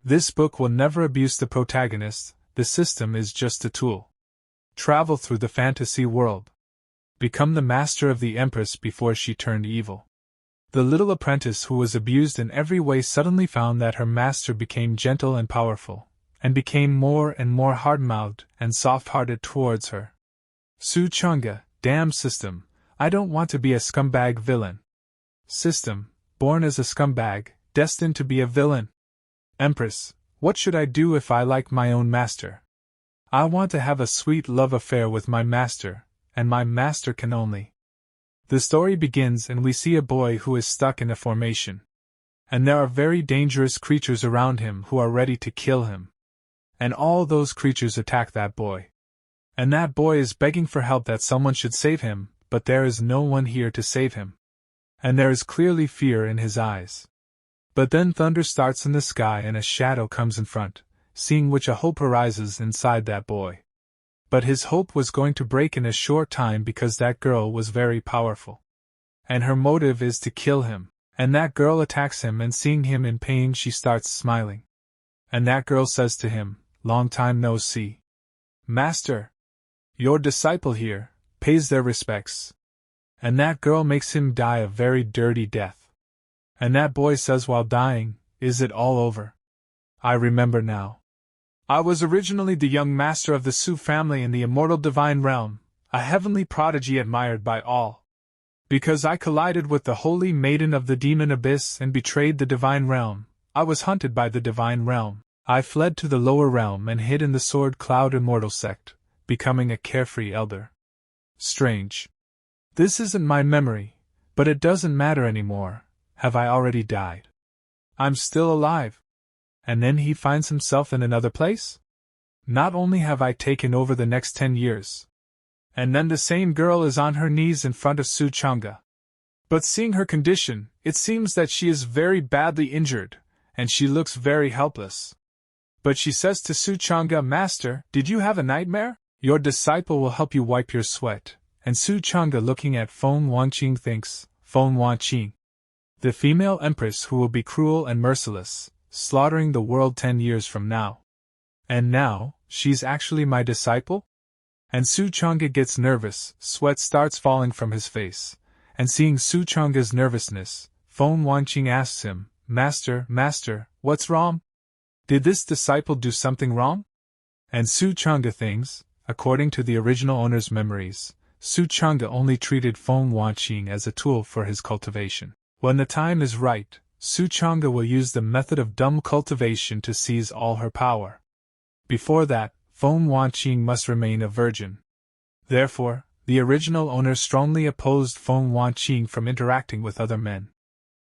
This book will never abuse the protagonist, the system is just a tool. Travel through the fantasy world. Become the master of the Empress before she turned evil. The little apprentice who was abused in every way suddenly found that her master became gentle and powerful, and became more and more hard-mouthed and soft-hearted towards her. Changge, damn system, I don't want to be a scumbag villain. System, born as a scumbag, destined to be a villain. Empress, what should I do if I like my own master? I want to have a sweet love affair with my master, and my master can only. The story begins and we see a boy who is stuck in a formation. And there are very dangerous creatures around him who are ready to kill him. And all those creatures attack that boy. And that boy is begging for help that someone should save him, but there is no one here to save him. And there is clearly fear in his eyes. But then thunder starts in the sky and a shadow comes in front, seeing which a hope arises inside that boy. But his hope was going to break in a short time because that girl was very powerful. And her motive is to kill him, and that girl attacks him and seeing him in pain she starts smiling. And that girl says to him, "Long time no see. Master, your disciple here," pays their respects. And that girl makes him die a very dirty death. And that boy says while dying, "Is it all over? I remember now. I was originally the young master of the Su family in the immortal divine realm, a heavenly prodigy admired by all. Because I collided with the holy maiden of the demon abyss and betrayed the divine realm, I was hunted by the divine realm. I fled to the lower realm and hid in the sword cloud immortal sect, becoming a carefree elder. Strange. This isn't my memory, but it doesn't matter anymore. Have I already died? I'm still alive. And then he finds himself in another place? Not only have I taken over the next 10 years. And then the same girl is on her knees in front of Changge. But seeing her condition, it seems that she is very badly injured, and she looks very helpless. But she says to Changge, "Master, did you have a nightmare? Your disciple will help you wipe your sweat." And Changge looking at Feng Wanqing thinks, Feng Wanqing, the female empress who will be cruel and merciless, slaughtering the world 10 years from now. And now, she's actually my disciple? And Changge gets nervous, sweat starts falling from his face, and seeing Changge's nervousness, Feng Wanqing asks him, Master, what's wrong? Did this disciple do something wrong?" And Changge thinks, according to the original owner's memories, Changge only treated Feng Wanqing as a tool for his cultivation. When the time is right, Changge will use the method of dumb cultivation to seize all her power. Before that, Feng Wanqing must remain a virgin. Therefore, the original owner strongly opposed Feng Wanqing from interacting with other men.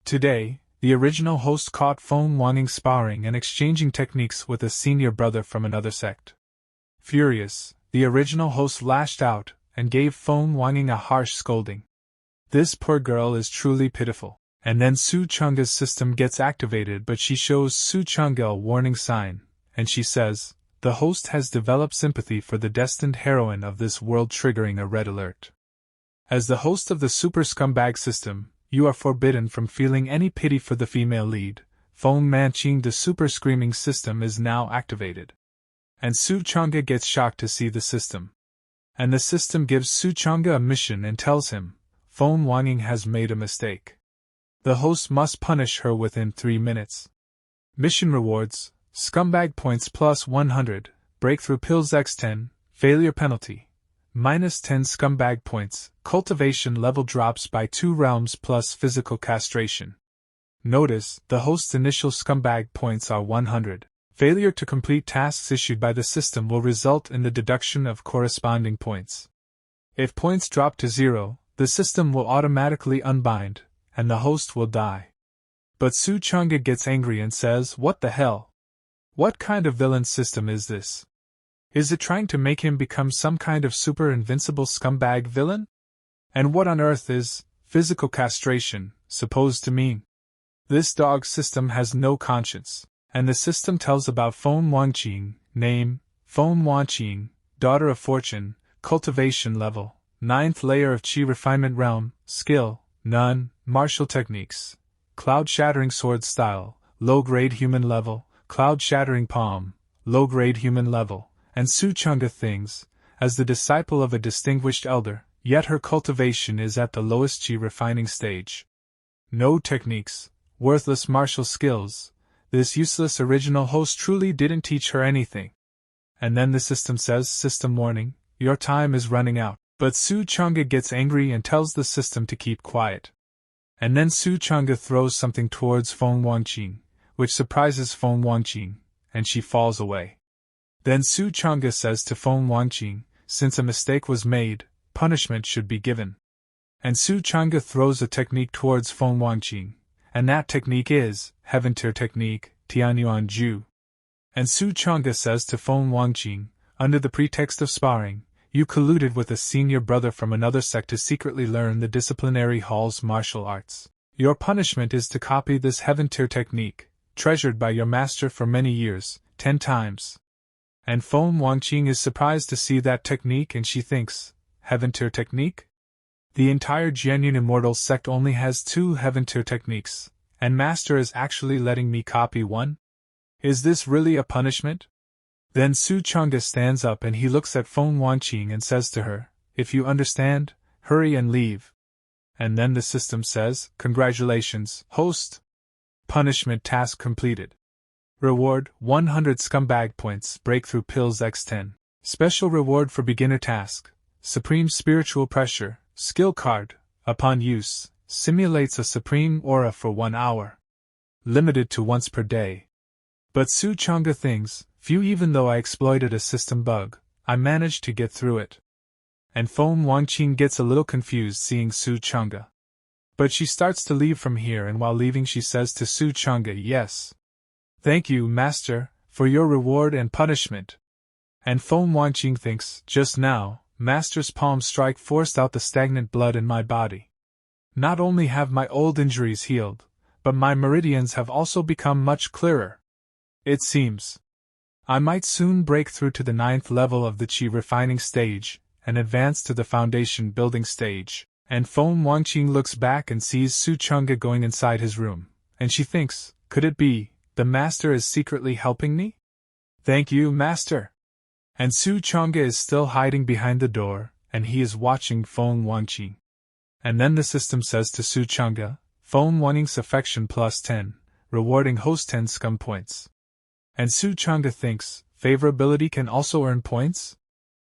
Today, the original host caught Feng Wanqing sparring and exchanging techniques with a senior brother from another sect. Furious, the original host lashed out and gave Feng Wanqing a harsh scolding. This poor girl is truly pitiful. And then Changge's system gets activated, but she shows Changge a warning sign, and she says, "The host has developed sympathy for the destined heroine of this world, triggering a red alert. As the host of the super scumbag system, you are forbidden from feeling any pity for the female lead. Feng Wanqing, the super screaming system is now activated." And Changge gets shocked to see the system. And the system gives Changge a mission and tells him, Feng Wanqing has made a mistake. The host must punish her within 3 minutes. Mission rewards: Scumbag points plus 100, Breakthrough pills x10, Failure penalty, minus 10 scumbag points, Cultivation level drops by 2 realms plus physical castration. Notice, the host's initial scumbag points are 100. Failure to complete tasks issued by the system will result in the deduction of corresponding points. If points drop to 0, the system will automatically unbind, and the host will die. But Changge gets angry and says, "What the hell? What kind of villain system is this? Is it trying to make him become some kind of super invincible scumbag villain? And what on earth is physical castration supposed to mean? This dog system has no conscience." And the system tells about Feng Wanqing, name, Feng Wanqing, daughter of fortune, cultivation level, 9th layer of Qi refinement realm, skill, none, martial techniques, cloud-shattering sword style, low-grade human level, cloud-shattering palm, low-grade human level, and Su Changge thinks, as the disciple of a distinguished elder, yet her cultivation is at the lowest chi refining stage. No techniques, worthless martial skills, this useless original host truly didn't teach her anything. And then the system says, "System warning, your time is running out." But Su Changge gets angry and tells the system to keep quiet. And then Su Changge throws something towards Feng Wanqing, which surprises Feng Wanqing, and she falls away. Then Su Changge says to Feng Wanqing, since a mistake was made, punishment should be given. And Su Changge throws a technique towards Feng Wanqing, and that technique is Heaven Tier Technique, Tianyuan Ju. And Su Changge says to Feng Wanqing, under the pretext of sparring, you colluded with a senior brother from another sect to secretly learn the disciplinary hall's martial arts. Your punishment is to copy this Heaven Tier technique, treasured by your master for many years, 10 times. And Feng Wanqing is surprised to see that technique and she thinks, Heaven Tier technique? The entire genuine immortal sect only has 2 Heaven Tier techniques, and master is actually letting me copy one? Is this really a punishment? Then Su Changge stands up and he looks at Feng Wanqing and says to her, if you understand, hurry and leave. And then the system says, congratulations, host. Punishment task completed. Reward, 100 scumbag points, breakthrough pills x10. Special reward for beginner task, supreme spiritual pressure, skill card, upon use, simulates a supreme aura for 1 hour. Limited to once per day. But Su Changge thinks, phew, even though I exploited a system bug, I managed to get through it. And Feng Wanqing gets a little confused seeing Su Changge. But she starts to leave from here and while leaving she says to Su Changge, yes. Thank you, master, for your reward and punishment. And Feng Wanqing thinks, just now, master's palm strike forced out the stagnant blood in my body. Not only have my old injuries healed, but my meridians have also become much clearer. It seems I might soon break through to the 9th level of the chi refining stage, and advance to the foundation building stage. And Feng Wanqing looks back and sees Su Changge going inside his room, and she thinks, could it be, the master is secretly helping me? Thank you, master. And Su Changge is still hiding behind the door, and he is watching Feng Wanqing. And then the system says to Su Changge, Feng Wanqing's affection plus 10, rewarding host 10 scum points. And Su Changge thinks, favorability can also earn points?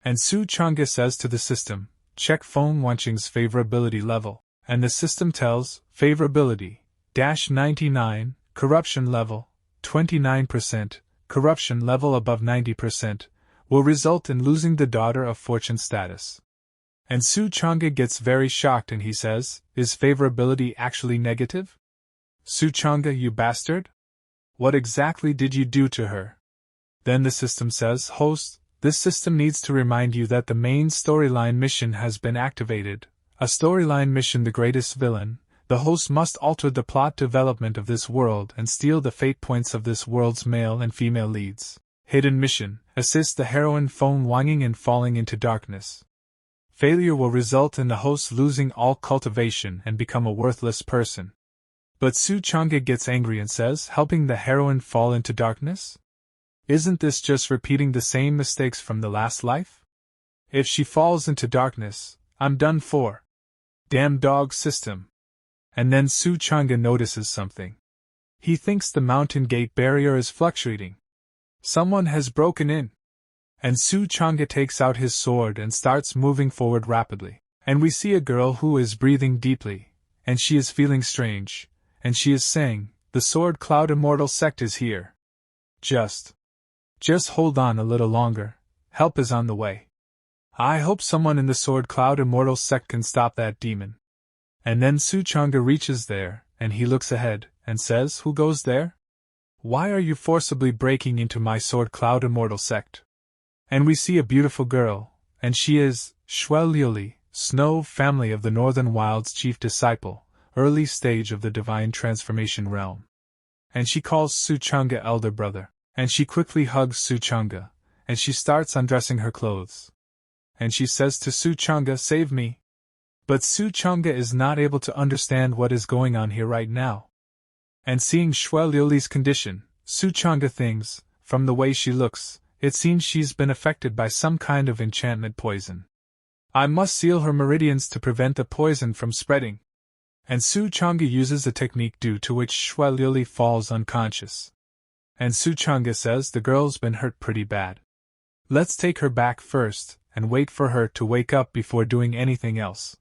And Su Changge says to the system, check Feng Wanqing's favorability level. And the system tells, favorability, -99, corruption level, 29%, corruption level above 90%, will result in losing the Daughter of Fortune status. And Su Changge gets very shocked and he says, is favorability actually negative? Su Changge, you bastard? What exactly did you do to her? Then the system says, host, this system needs to remind you that the main storyline mission has been activated. A storyline mission, the greatest villain. The host must alter the plot development of this world and steal the fate points of this world's male and female leads. Hidden mission, assist the heroine Feng Wanqing in falling into darkness. Failure will result in the host losing all cultivation and become a worthless person. But Su Changge gets angry and says, helping the heroine fall into darkness? Isn't this just repeating the same mistakes from the last life? If she falls into darkness, I'm done for. Damn dog system. And then Su Changge notices something. He thinks the mountain gate barrier is fluctuating. Someone has broken in. And Su Changge takes out his sword and starts moving forward rapidly. And we see a girl who is breathing deeply, and she is feeling strange. And she is saying, the Sword Cloud Immortal sect is here. Just hold on a little longer, help is on the way. I hope someone in the Sword Cloud Immortal sect can stop that demon. And then Su Changge reaches there, and he looks ahead, and says, who goes there? Why are you forcibly breaking into my Sword Cloud Immortal sect? And we see a beautiful girl, and she is Xueliuli, Snow family of the Northern Wilds chief disciple. Early stage of the divine transformation realm. And she calls Su Changge elder brother, and she quickly hugs Su Changge, and she starts undressing her clothes. And she says to Su Changge, save me. But Su Changge is not able to understand what is going on here right now. And seeing Xueliuli's condition, Changge thinks, from the way she looks, it seems she's been affected by some kind of enchantment poison. I must seal her meridians to prevent the poison from spreading. And Changge uses a technique due to which Xue Liuli falls unconscious. And Changge says the girl's been hurt pretty bad. Let's take her back first, and wait for her to wake up before doing anything else.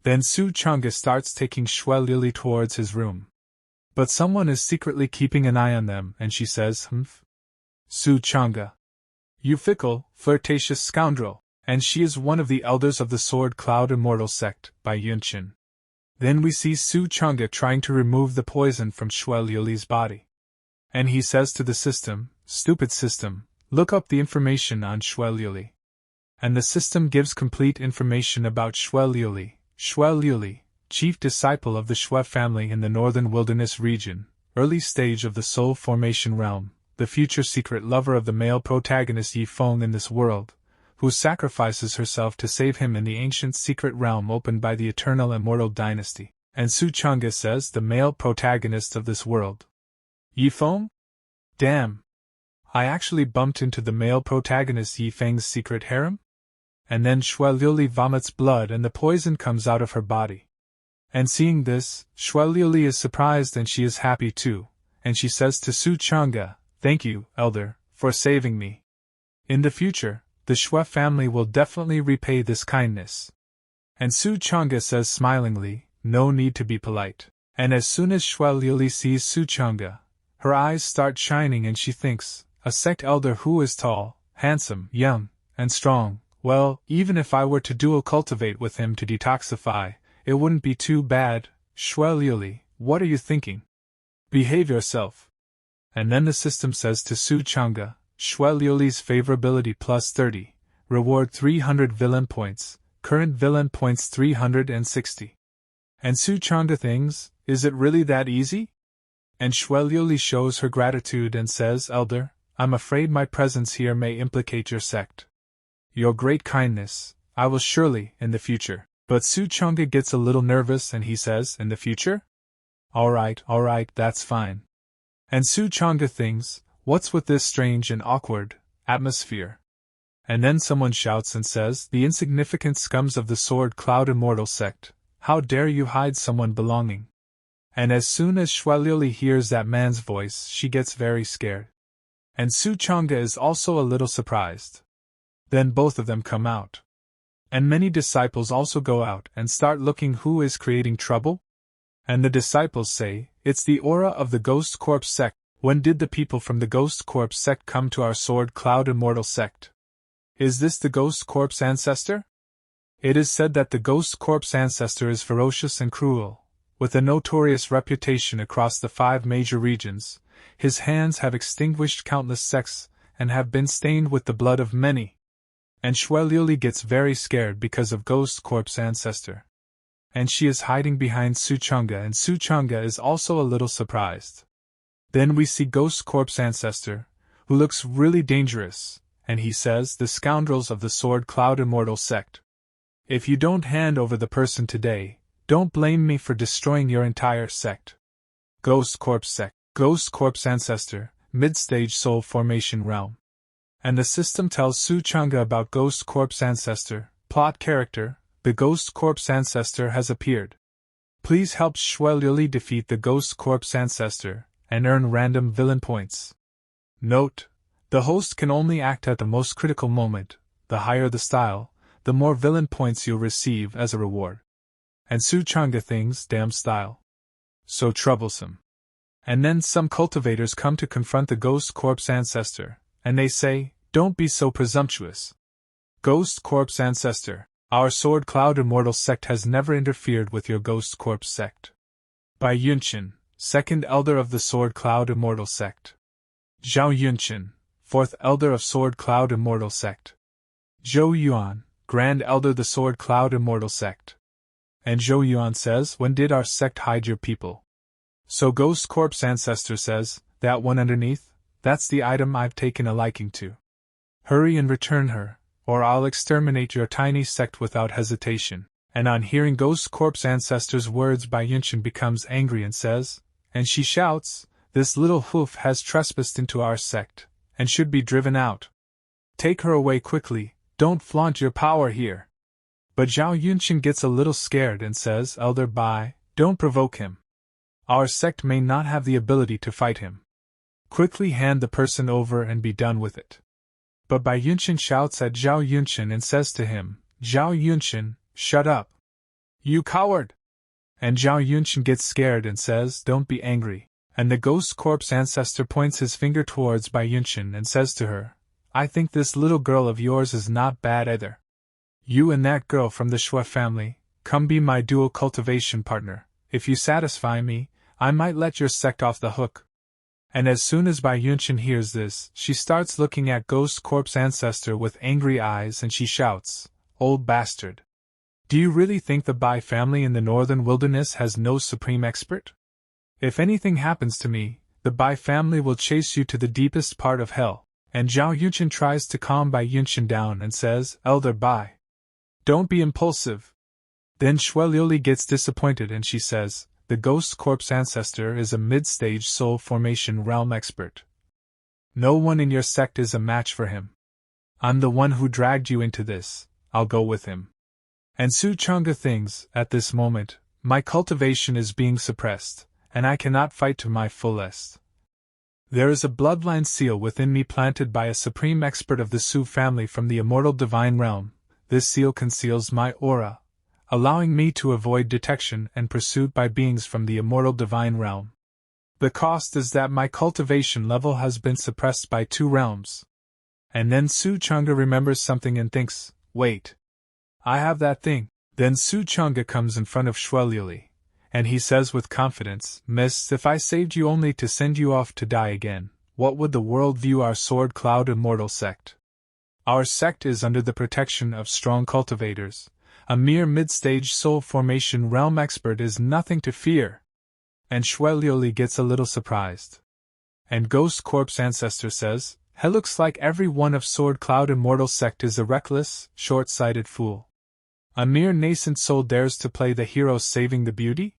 Then Changge starts taking Xue Liuli towards his room. But someone is secretly keeping an eye on them, and she says, "Humph. Changge. You fickle, flirtatious scoundrel," and she is one of the elders of the Sword Cloud Immortal sect, by Yunqin. Then we see Changge trying to remove the poison from Xue Liuli's body. And he says to the system, "Stupid system, look up the information on Xue Liuli." And the system gives complete information about Xue Liuli. Xue Liuli, chief disciple of the Xue family in the northern wilderness region, early stage of the soul formation realm, the future secret lover of the male protagonist Yi Feng in this world, who sacrifices herself to save him in the ancient secret realm opened by the eternal immortal dynasty. And Changge says the male protagonist of this world. Yi Feng? Damn! I actually bumped into the male protagonist Yi Feng's secret harem? And then Xue Liuli vomits blood and the poison comes out of her body. And seeing this, Xue Liuli is surprised and she is happy too, and she says to Changge, "Thank you, elder, for saving me. In the future, the Xue family will definitely repay this kindness." And Changge says smilingly, "No need to be polite." And as soon as Xue Liuli sees Changge, her eyes start shining and she thinks, a sect elder who is tall, handsome, young, and strong, well, even if I were to dual cultivate with him to detoxify, it wouldn't be too bad. Xue Liuli, what are you thinking? Behave yourself. And then the system says to Changge, Xue Liuli's favorability plus 30, reward 300 villain points, current villain points 360. And Changge thinks, is it really that easy? And Xue Liuli shows her gratitude and says, "Elder, I'm afraid my presence here may implicate your sect. Your great kindness, I will surely, in the future." But Changge gets a little nervous and he says, "In the future? Alright, that's fine." And Changge thinks, what's with this strange and awkward atmosphere? And then someone shouts and says, "The insignificant scums of the Sword Cloud Immortal sect, how dare you hide someone belonging?" And as soon as Xue Liuli hears that man's voice, she gets very scared. And Changge is also a little surprised. Then both of them come out. And many disciples also go out and start looking who is creating trouble. And the disciples say, "It's the aura of the Ghost Corps sect. When did the people from the Ghost Corps sect come to our Sword Cloud Immortal sect? Is this the Ghost Corps ancestor?" It is said that the Ghost Corps ancestor is ferocious and cruel, with a notorious reputation across the 5 major regions. His hands have extinguished countless sects, and have been stained with the blood of many. And Xue Liuli gets very scared because of Ghost Corps ancestor. And she is hiding behind Changge, and Changge is also a little surprised. Then we see Ghost Corps ancestor, who looks really dangerous, and he says, "The scoundrels of the Sword Cloud Immortal sect. If you don't hand over the person today, don't blame me for destroying your entire sect." Ghost Corps sect. Ghost Corps ancestor, mid-stage soul formation realm. And the system tells Changge about Ghost Corps ancestor, plot character, the Ghost Corps ancestor has appeared. Please help Xue Liuli defeat the Ghost Corps ancestor, and earn random villain points. Note: the host can only act at the most critical moment. The higher the style, the more villain points you'll receive as a reward. And Changge thinks, damn style. So troublesome. And then some cultivators come to confront the Ghost Corps ancestor, and they say, "Don't be so presumptuous. Ghost Corps ancestor, our Sword Cloud Immortal sect has never interfered with your Ghost Corps sect." By Yunqin, second elder of the Sword Cloud Immortal sect. Zhao Yunqin, fourth elder of Sword Cloud Immortal sect. Zhou Yuan, grand elder the Sword Cloud Immortal sect. And Zhou Yuan says, "When did our sect hide your people?" So Ghost Corps ancestor says, "That one underneath, that's the item I've taken a liking to. Hurry and return her, or I'll exterminate your tiny sect without hesitation." And on hearing Ghost Corps ancestor's words, Bai Yunqin becomes angry and says, and she shouts, this little hoof has trespassed into our sect, and should be driven out. Take her away quickly, don't flaunt your power here. But Zhao Yunqin gets a little scared and says, Elder Bai, don't provoke him. Our sect may not have the ability to fight him. Quickly hand the person over and be done with it. But Bai Yunqin shouts at Zhao Yunqin and says to him, Zhao Yunqin, shut up. You coward! And Zhao Yunqin gets scared and says, don't be angry. And the ghost corpse ancestor points his finger towards Bai Yunqin and says to her, I think this little girl of yours is not bad either. You and that girl from the Shui family, come be my dual cultivation partner. If you satisfy me, I might let your sect off the hook. And as soon as Bai Yunqin hears this, she starts looking at Ghost Corpse Ancestor with angry eyes and she shouts, Old bastard! Do you really think the Bai family in the northern wilderness has no supreme expert? If anything happens to me, the Bai family will chase you to the deepest part of hell. And Zhao Yunqin tries to calm Bai Yunqin down and says, Elder Bai, don't be impulsive. Then Shueliuli gets disappointed and she says, the Ghost Corpse Ancestor is a mid-stage soul formation realm expert. No one in your sect is a match for him. I'm the one who dragged you into this, I'll go with him. And Su Changge thinks, at this moment, my cultivation is being suppressed, and I cannot fight to my fullest. There is a bloodline seal within me planted by a supreme expert of the Su family from the immortal divine realm. This seal conceals my aura, allowing me to avoid detection and pursuit by beings from the immortal divine realm. The cost is that my cultivation level has been suppressed by 2 realms. And then Su Changge remembers something and thinks, wait. I have that thing. Then Su Changge comes in front of Shueliuli, and he says with confidence, Miss, if I saved you only to send you off to die again, what would the world view our Sword Cloud Immortal sect? Our sect is under the protection of strong cultivators. A mere mid-stage soul formation realm expert is nothing to fear. And Shueliuli gets a little surprised. And Ghost Corpse Ancestor says, It looks like every one of Sword Cloud Immortal sect is a reckless, short-sighted fool. A mere nascent soul dares to play the hero saving the beauty?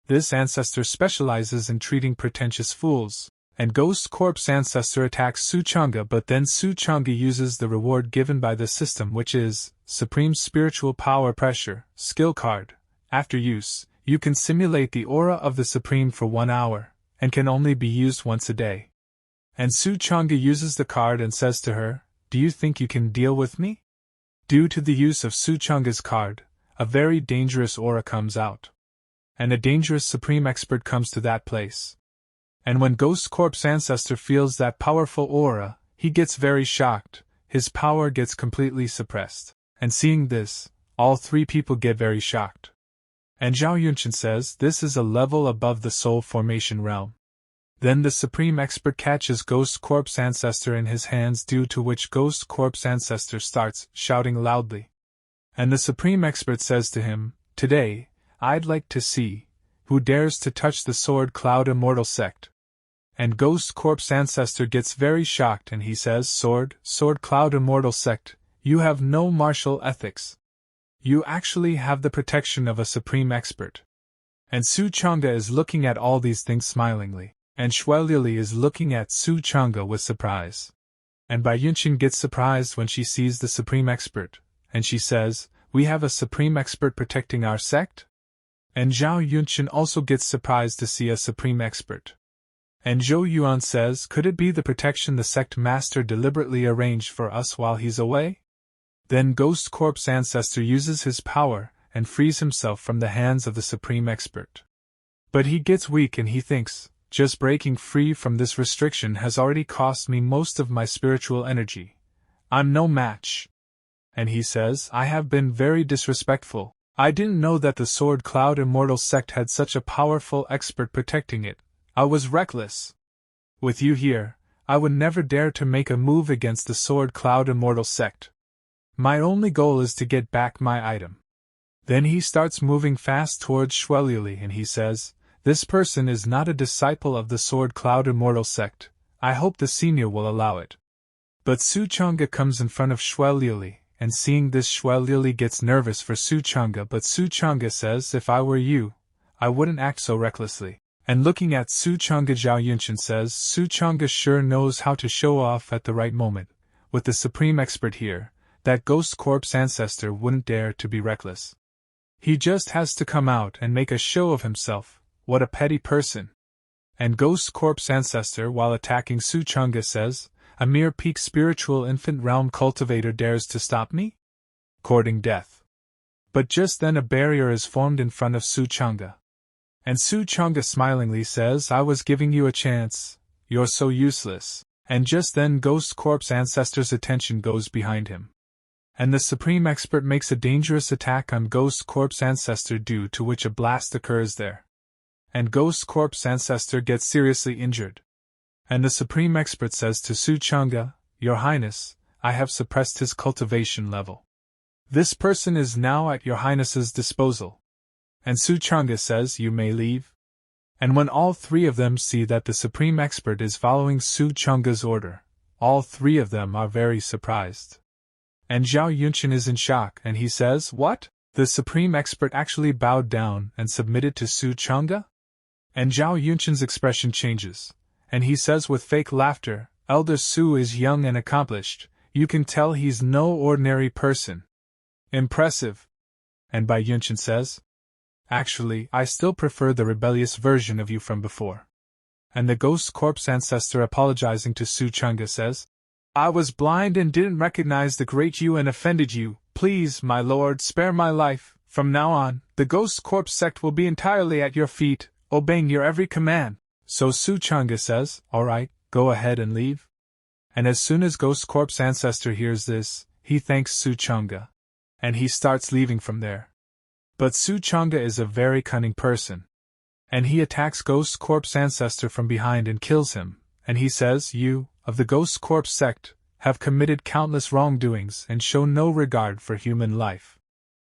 This ancestor specializes in treating pretentious fools, and Ghost Corpse Ancestor attacks Su Changge, but then Su Changge uses the reward given by the system, which is Supreme Spiritual Power Pressure, skill card. After use, you can simulate the aura of the Supreme for 1 hour, and can only be used once a day. And Su Changge uses the card and says to her, Do you think you can deal with me? Due to the use of Su Changge's card, a very dangerous aura comes out. And a dangerous supreme expert comes to that place. And when Ghost Corpse Ancestor feels that powerful aura, he gets very shocked, his power gets completely suppressed. And seeing this, all 3 people get very shocked. And Zhao Yunqin says this is a level above the soul formation realm. Then the supreme expert catches Ghost Corpse Ancestor in his hands, due to which Ghost Corpse Ancestor starts shouting loudly. And the supreme expert says to him, Today, I'd like to see who dares to touch the Sword Cloud Immortal sect. And Ghost Corpse Ancestor gets very shocked and he says, Sword Cloud Immortal sect, you have no martial ethics. You actually have the protection of a supreme expert. And Su Changge is looking at all these things smilingly, and Shueliuli is looking at Su Changge with surprise. And Bai Yunqin gets surprised when she sees the supreme expert, and she says, We have a supreme expert protecting our sect? And Zhao Yunqin also gets surprised to see a supreme expert. And Zhou Yuan says, Could it be the protection the sect master deliberately arranged for us while he's away? Then Ghost Corpse Ancestor uses his power and frees himself from the hands of the supreme expert. But he gets weak and he thinks, just breaking free from this restriction has already cost me most of my spiritual energy. I'm no match. And he says, I have been very disrespectful. I didn't know that the Sword Cloud Immortal sect had such a powerful expert protecting it. I was reckless. With you here, I would never dare to make a move against the Sword Cloud Immortal sect. My only goal is to get back my item. Then he starts moving fast towards Shueliuli and he says, This person is not a disciple of the Sword Cloud Immortal sect. I hope the senior will allow it. But Su Changge comes in front of Shueliuli, and seeing this Shueliuli gets nervous for Su Changge, but Su Changge says, If I were you, I wouldn't act so recklessly. And looking at Su Changge, Zhao Yunshin says, Su Changge sure knows how to show off at the right moment. With the supreme expert here, that ghost corpse ancestor wouldn't dare to be reckless. He just has to come out and make a show of himself. What a petty person. And ghost corpse ancestor, while attacking Su Changge, says, a mere peak spiritual infant realm cultivator dares to stop me? Courting death. But just then a barrier is formed in front of Su Changge. And Su Changge smilingly says, I was giving you a chance. You're so useless. And just then Ghost Corpse Ancestor's attention goes behind him. And the Supreme Expert makes a dangerous attack on Ghost Corpse Ancestor, due to which a blast occurs there. And Ghost Corpse Ancestor gets seriously injured. And the Supreme Expert says to Su Changge, Your Highness, I have suppressed his cultivation level. This person is now at Your Highness's disposal. And Su Changge says, You may leave. And when all three of them see that the Supreme Expert is following Su Changge's order, all three of them are very surprised. And Zhao Yunshin is in shock, and he says, What? The Supreme Expert actually bowed down and submitted to Su Changge? And Zhao Yunshin's expression changes, and he says with fake laughter, Elder Su is young and accomplished, you can tell he's no ordinary person. Impressive. And Bai Yunshin says, Actually, I still prefer the rebellious version of you from before. And the Ghost Corpse Ancestor, apologizing to Su Changge, says, I was blind and didn't recognize the great you and offended you. Please, my lord, spare my life. From now on, the Ghost Corpse sect will be entirely at your feet, obeying your every command. So Su Changge says, All right, go ahead and leave. And as soon as Ghost Corpse Ancestor hears this, he thanks Su Changge. And he starts leaving from there. But Su Changge is a very cunning person. And he attacks Ghost Corpse Ancestor from behind and kills him, and he says, You, of the Ghost Corpse sect, have committed countless wrongdoings and show no regard for human life.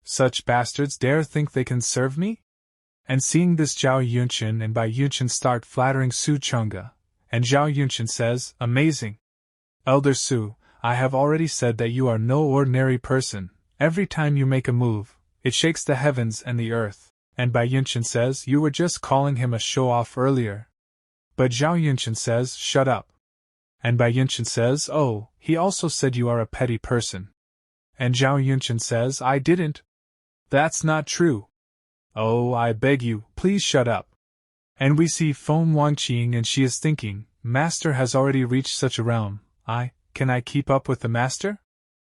Such bastards dare think they can serve me? And seeing this, Zhao Yunshin and Bai Yunshin start flattering Su Changge, and Zhao Yunshin says, Amazing. Elder Su, I have already said that you are no ordinary person. Every time you make a move, it shakes the heavens and the earth. And Bai Yunshin says, You were just calling him a show-off earlier. But Zhao Yunshin says, Shut up. And Bai Yunshin says, Oh, he also said you are a petty person. And Zhao Yunshin says, I didn't. That's not true. Oh, I beg you, please shut up. And we see Feng Wanqing, and she is thinking, Master has already reached such a realm. Can I keep up with the Master?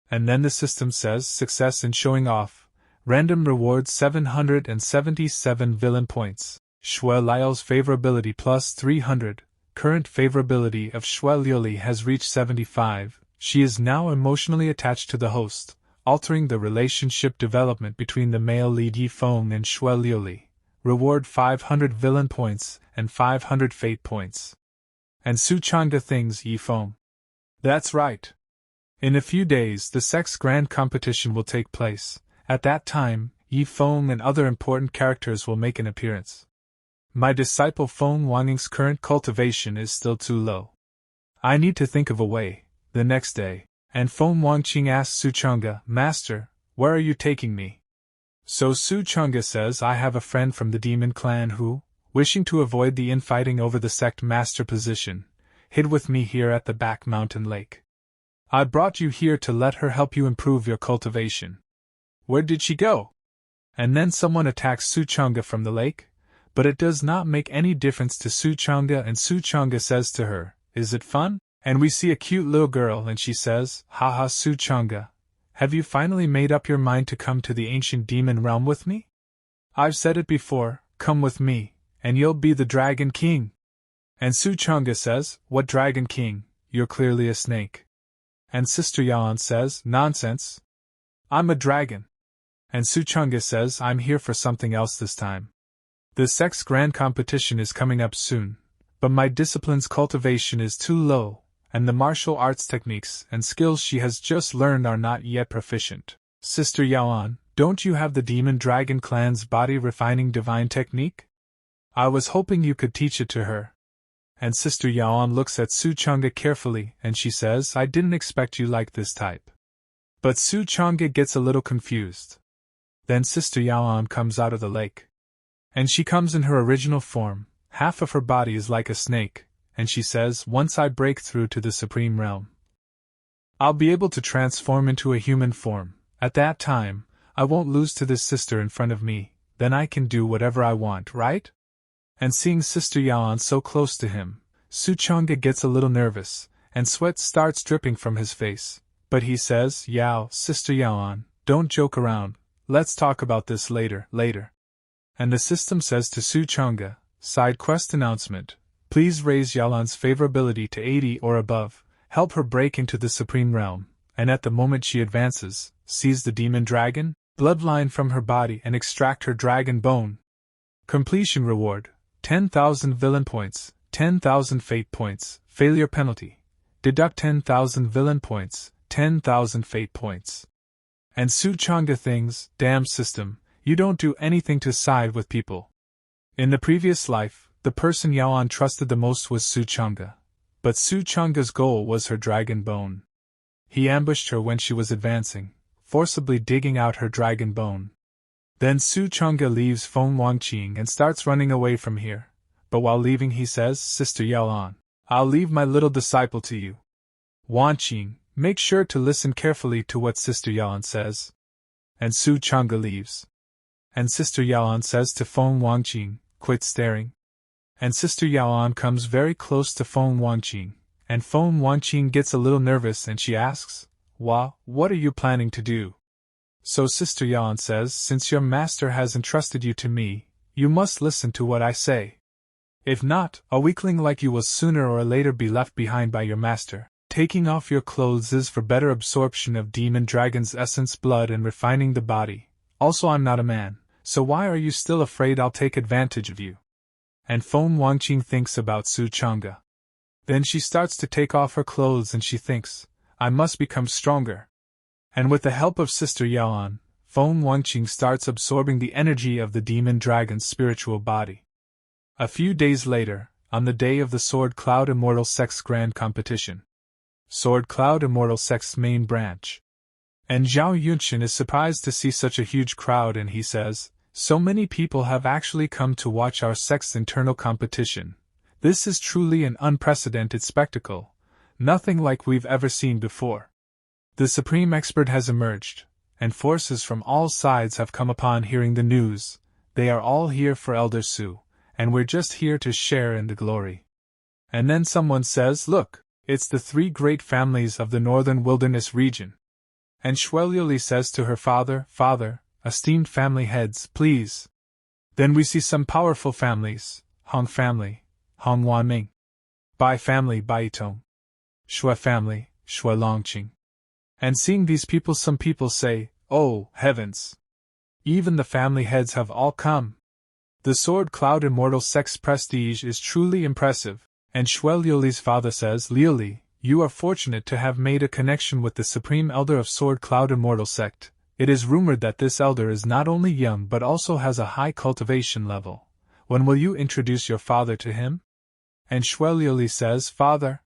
And then the system says, Success in showing off. Random reward 777 villain points. Shui Liu's favorability plus 300. Current favorability of Shui Liuli has reached 75. She is now emotionally attached to the host, altering the relationship development between the male lead Yi Feng and Shui Liuli. Reward 500 villain points and 500 fate points. And Su Changge thinks Yi Feng. That's right. In a few days the sex grand competition will take place. At that time, Yi Feng and other important characters will make an appearance. My disciple Feng Wanqing's current cultivation is still too low. I need to think of a way. The next day, and Feng Wanqing asks Su Changge, Master, where are you taking me? So Su Changge says, I have a friend from the demon clan who, wishing to avoid the infighting over the sect master position, hid with me here at the back mountain lake. I brought you here to let her help you improve your cultivation. Where did she go? And then someone attacks Su Changge from the lake, but it does not make any difference to Su Changge, and Su Changge says to her, Is it fun? And we see a cute little girl, and she says, Haha, Su Changge, have you finally made up your mind to come to the ancient demon realm with me? I've said it before, come with me, and you'll be the Dragon King. And Su Changge says, What Dragon King? You're clearly a snake. And Sister Yaon says, Nonsense. I'm a dragon. And Su Changge says, I'm here for something else this time. The sex grand competition is coming up soon, but my discipline's cultivation is too low, and the martial arts techniques and skills she has just learned are not yet proficient. Sister Yaon, don't you have the Demon Dragon clan's body refining divine technique? I was hoping you could teach it to her. And Sister Yaon looks at Su Changge carefully, and she says, I didn't expect you like this type. But Su Changge gets a little confused. Then Sister Yaon comes out of the lake. And she comes in her original form, half of her body is like a snake, and she says, once I break through to the Supreme Realm, I'll be able to transform into a human form. At that time, I won't lose to this sister in front of me, then I can do whatever I want, right? And seeing Sister Yaon so close to him, Changge gets a little nervous, and sweat starts dripping from his face. But he says, Yao, Sister Yaon, don't joke around, let's talk about this later. And the system says to Changge, side quest announcement, please raise Yalan's favorability to 80 or above, help her break into the Supreme Realm, and at the moment she advances, seize the demon dragon, bloodline from her body and extract her dragon bone. Completion reward, 10,000 villain points, 10,000 fate points, failure penalty. Deduct 10,000 villain points, 10,000 fate points. And Changge thinks, damn system, you don't do anything to side with people. In the previous life, the person Yaon trusted the most was Changge. But Changge's goal was her dragon bone. He ambushed her when she was advancing, forcibly digging out her dragon bone. Then Changge leaves Feng Wanqing and starts running away from here. But while leaving he says, Sister Yaon, I'll leave my little disciple to you. Wanqing, make sure to listen carefully to what Sister Yaon says. And Changge leaves. And Sister Yaon says to Feng Wanqing, quit staring. And Sister Yaon comes very close to Feng Wanqing, and Feng Wanqing gets a little nervous and she asks, what are you planning to do? So Sister Yaon says, since your master has entrusted you to me, you must listen to what I say. If not, a weakling like you will sooner or later be left behind by your master. Taking off your clothes is for better absorption of demon dragon's essence blood and refining the body. Also I'm not a man, so why are you still afraid I'll take advantage of you? And Feng Wanqing thinks about Changge. Then she starts to take off her clothes and she thinks, I must become stronger. And with the help of Sister Yaon, Feng Wanqing starts absorbing the energy of the demon dragon's spiritual body. A few days later, on the day of the Sword Cloud Immortal Sex Grand Competition. Sword Cloud Immortal Sex Main Branch. And Zhao Yunxin is surprised to see such a huge crowd and he says, so many people have actually come to watch our sex internal competition. This is truly an unprecedented spectacle, nothing like we've ever seen before. The supreme expert has emerged, and forces from all sides have come upon hearing the news. They are all here for Elder Su, and we're just here to share in the glory. And then someone says, look, it's the three great families of the northern wilderness region. And Shueliuli says to her father, Father, esteemed family heads, please. Then we see some powerful families, Hong family, Hong Wanming. Bai family, Bai Tong. Shui family, Shui Longqing. And seeing these people, some people say, oh, heavens! Even the family heads have all come. The Sword Cloud Immortal Sex prestige is truly impressive, and Shueliuli's father says, Liuli, you are fortunate to have made a connection with the Supreme Elder of Sword Cloud Immortal Sect. It is rumored that this elder is not only young but also has a high cultivation level. When will you introduce your father to him? And Shueliuli says, Father,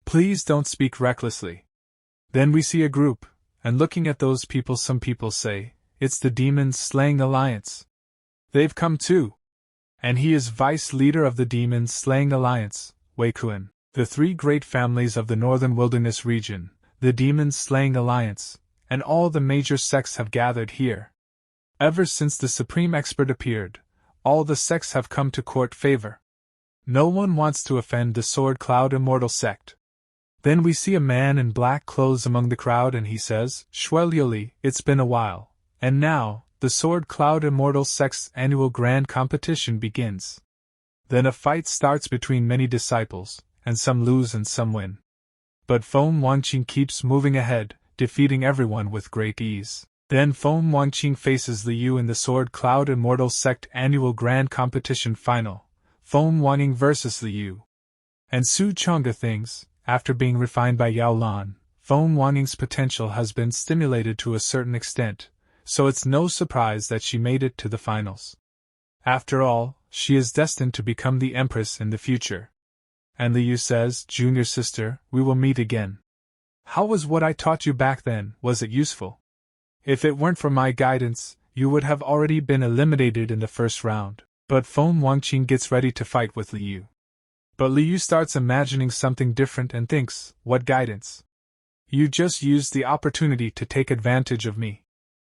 please don't speak recklessly. Then we see a group, and looking at those people, some people say, it's the Demons Slaying Alliance. They've come too. And he is vice leader of the Demons Slaying Alliance, Wei Kuan. The three great families of the northern wilderness region, the Demons Slaying Alliance, and all the major sects have gathered here. Ever since the supreme expert appeared, all the sects have come to court favor. No one wants to offend the Sword Cloud Immortal Sect. Then we see a man in black clothes among the crowd and he says, Shueliuli, it's been a while, and now, the Sword Cloud Immortal Sect's annual grand competition begins. Then a fight starts between many disciples, and some lose and some win. But Feng Wanqing keeps moving ahead, defeating everyone with great ease. Then Feng Wanqing faces Liu in the Sword Cloud Immortal Sect annual grand competition final, Feng Wanqing vs Liu. And Changge thinks, after being refined by Yao Lan, Feng Wanqing's potential has been stimulated to a certain extent, so it's no surprise that she made it to the finals. After all, she is destined to become the Empress in the future. And Liu says, Junior sister, we will meet again. How was what I taught you back then, was it useful? If it weren't for my guidance, you would have already been eliminated in the first round. But Feng Wanqing gets ready to fight with Liu. But Liu starts imagining something different and thinks, what guidance? You just used the opportunity to take advantage of me.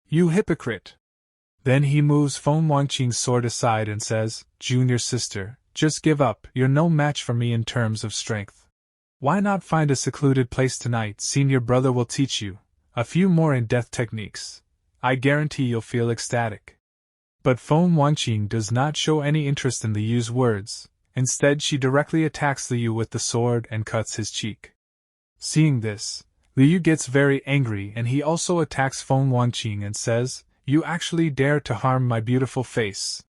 You hypocrite! Then he moves Feng Wanqing's sword aside and says, Junior sister, just give up, you're no match for me in terms of strength. Why not find a secluded place tonight? Senior brother will teach you a few more in-depth techniques. I guarantee you'll feel ecstatic. But Feng Wanqing does not show any interest in Liu's words. Instead, she directly attacks Liu with the sword and cuts his cheek. Seeing this, Liu gets very angry and he also attacks Feng Wanqing and says, You actually dare to harm my beautiful face.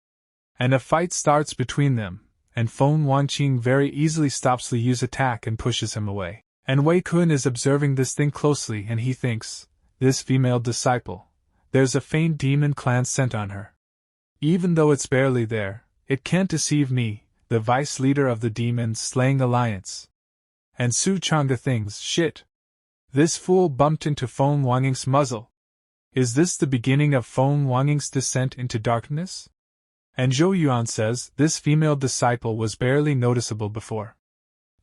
And a fight starts between them, and Feng Wanqing very easily stops Liu's attack and pushes him away. And Wei Kun is observing this thing closely and he thinks, this female disciple, there's a faint demon clan scent on her. Even though it's barely there, it can't deceive me, the vice leader of the demon slaying alliance. And Su Changge thinks, shit. This fool bumped into Feng Wanqing's muzzle. Is this the beginning of Feng Wanqing's descent into darkness? And Zhou Yuan says, this female disciple was barely noticeable before.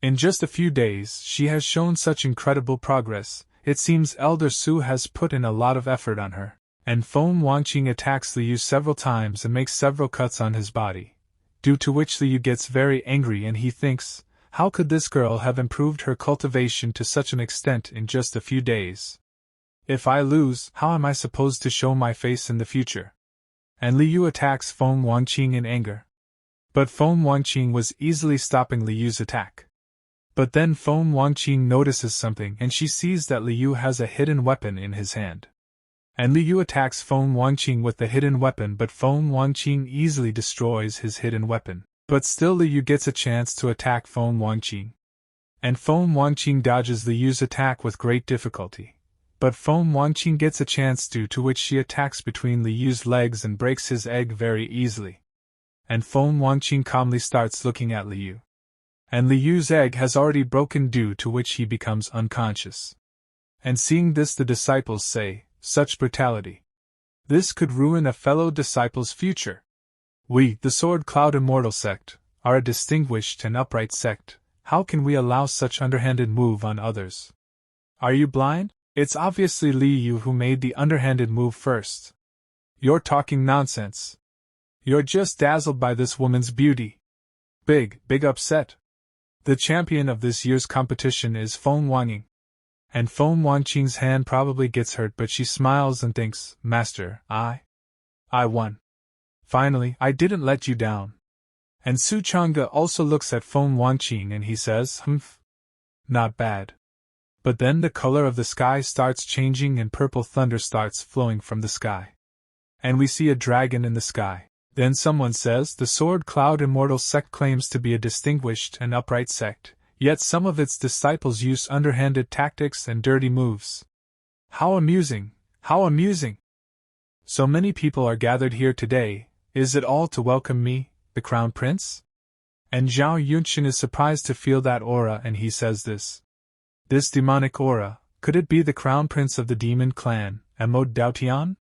In just a few days, she has shown such incredible progress, it seems Elder Su has put in a lot of effort on her. And Feng Wanqing attacks Liu several times and makes several cuts on his body, due to which Liu gets very angry and he thinks, how could this girl have improved her cultivation to such an extent in just a few days? If I lose, how am I supposed to show my face in the future? And Liu attacks Feng Wanqing in anger. But Feng Wanqing was easily stopping Liu's attack. But then Feng Wanqing notices something and she sees that Liu has a hidden weapon in his hand. And Liu attacks Feng Wanqing with the hidden weapon, but Feng Wanqing easily destroys his hidden weapon. But still Liu gets a chance to attack Feng Wanqing. And Feng Wanqing dodges Liu's attack with great difficulty. But Feng Wanqing gets a chance due to which she attacks between Liu's legs and breaks his egg very easily. And Feng Wanqing calmly starts looking at Liu. And Liu's egg has already broken due to which he becomes unconscious. And seeing this the disciples say, such brutality. This could ruin a fellow disciple's future. We, the Sword Cloud Immortal sect, are a distinguished and upright sect. How can we allow such underhanded move on others? Are you blind? It's obviously Liu who made the underhanded move first. You're talking nonsense. You're just dazzled by this woman's beauty. Big upset. The champion of this year's competition is Feng Wanqing. And Feng Wanqing's hand probably gets hurt, but she smiles and thinks, Master, I won. Finally, I didn't let you down. And Su Changge also looks at Feng Wanqing and he says, Humph. Not bad. But then the color of the sky starts changing and purple thunder starts flowing from the sky. And we see a dragon in the sky. Then someone says, the Sword Cloud Immortal sect claims to be a distinguished and upright sect, yet some of its disciples use underhanded tactics and dirty moves. How amusing! How amusing! So many people are gathered here today. Is it all to welcome me, the Crown Prince? And Zhao Yunxin is surprised to feel that aura and he says this. This demonic aura, could it be the Crown Prince of the Demon Clan, Emo Daotian?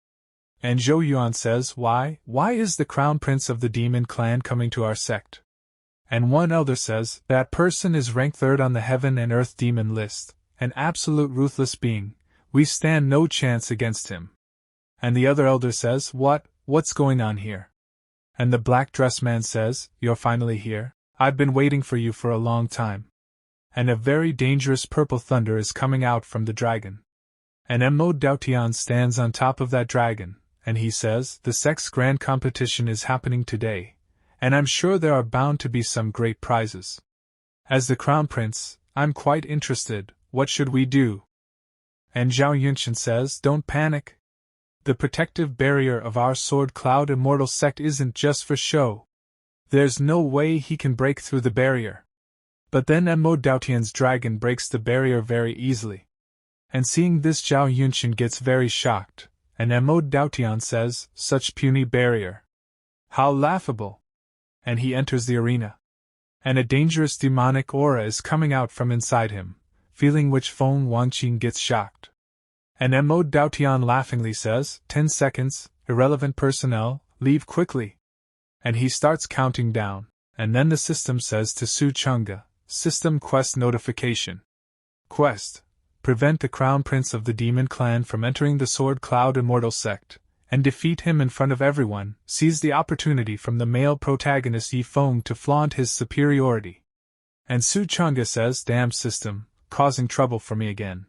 And Zhou Yuan says, why is the Crown Prince of the Demon Clan coming to our sect? And one elder says, that person is ranked 3rd on the Heaven and Earth Demon list, an absolute ruthless being, we stand no chance against him. And the other elder says, what's going on here? And the black dress man says, you're finally here? I've been waiting for you for a long time. And a very dangerous purple thunder is coming out from the dragon. And Emo Daotian stands on top of that dragon, and he says, the sect's grand competition is happening today, and I'm sure there are bound to be some great prizes. As the Crown Prince, I'm quite interested, what should we do? And Zhao Yunxin says, don't panic. The protective barrier of our Sword Cloud Immortal sect isn't just for show. There's no way he can break through the barrier. But then Emo Daotian's dragon breaks the barrier very easily. And seeing this Zhao Yunxin gets very shocked, and Emo Daotian says, such puny barrier. How laughable! And he enters the arena. And a dangerous demonic aura is coming out from inside him, feeling which Feng Wanqing gets shocked. And Emo Daotian laughingly says, 10 seconds, irrelevant personnel, leave quickly. And he starts counting down, and then the system says to Su Changge, System Quest Notification. Quest: prevent the Crown Prince of the Demon Clan from entering the Sword Cloud Immortal Sect, and defeat him in front of everyone. Seize the opportunity from the male protagonist Yi Feng to flaunt his superiority. And Su Changge says, damn system, causing trouble for me again.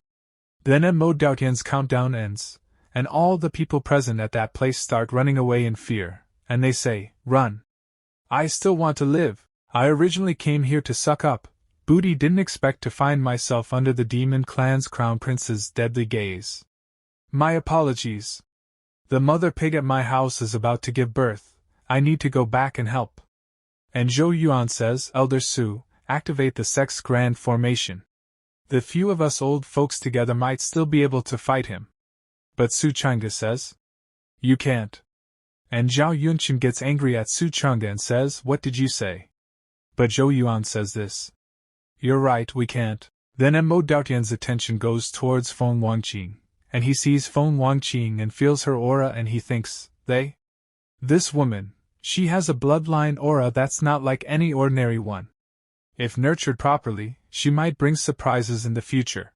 Then Mo Daotian's countdown ends, and all the people present at that place start running away in fear, and they say, run. I still want to live. I originally came here to suck up booty, didn't expect to find myself under the Demon Clan's Crown Prince's deadly gaze. My apologies. The mother pig at my house is about to give birth. I need to go back and help. And Zhou Yuan says, Elder Su, activate the Sex Grand Formation. The few of us old folks together might still be able to fight him. But Su Changge says, you can't. And Zhao Yunqin gets angry at Su Changge and says, what did you say? But Zhou Yuan says this. You're right, we can't. Then Mo Daotian's attention goes towards Feng Wanqing, and he sees Feng Wanqing and feels her aura, and he thinks, this woman, she has a bloodline aura that's not like any ordinary one. If nurtured properly, she might bring surprises in the future.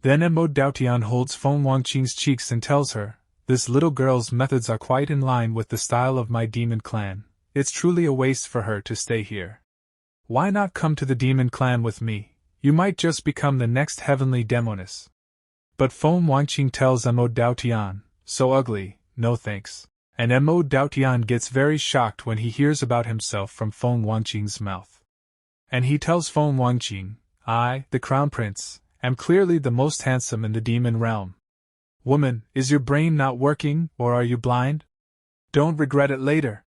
Then Mo Daotian holds Feng Wanqing's cheeks and tells her, this little girl's methods are quite in line with the style of my demon clan. It's truly a waste for her to stay here. Why not come to the demon clan with me? You might just become the next heavenly demoness. But Feng Wanqing tells Mo Daotian, so ugly, no thanks. And Mo Daotian gets very shocked when he hears about himself from Feng Wanqing's mouth. And he tells Feng Wanqing, I, the Crown Prince, am clearly the most handsome in the demon realm. Woman, is your brain not working, or are you blind? Don't regret it later.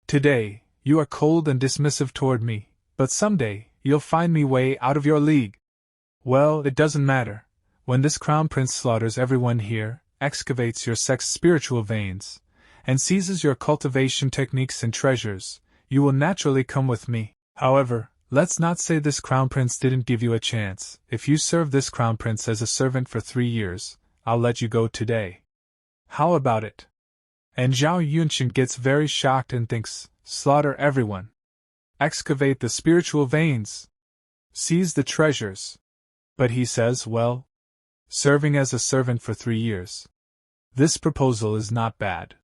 Today, you are cold and dismissive toward me, but someday, you'll find me way out of your league. Well, it doesn't matter. When this Crown Prince slaughters everyone here, excavates your sex spiritual veins, and seizes your cultivation techniques and treasures, you will naturally come with me. However, let's not say this Crown Prince didn't give you a chance. If you serve this Crown Prince as a servant for 3 years, I'll let you go today. How about it? And Zhao Yunqin gets very shocked and thinks, slaughter everyone. Excavate the spiritual veins. Seize the treasures. But he says, well, serving as a servant for 3 years. This proposal is not bad.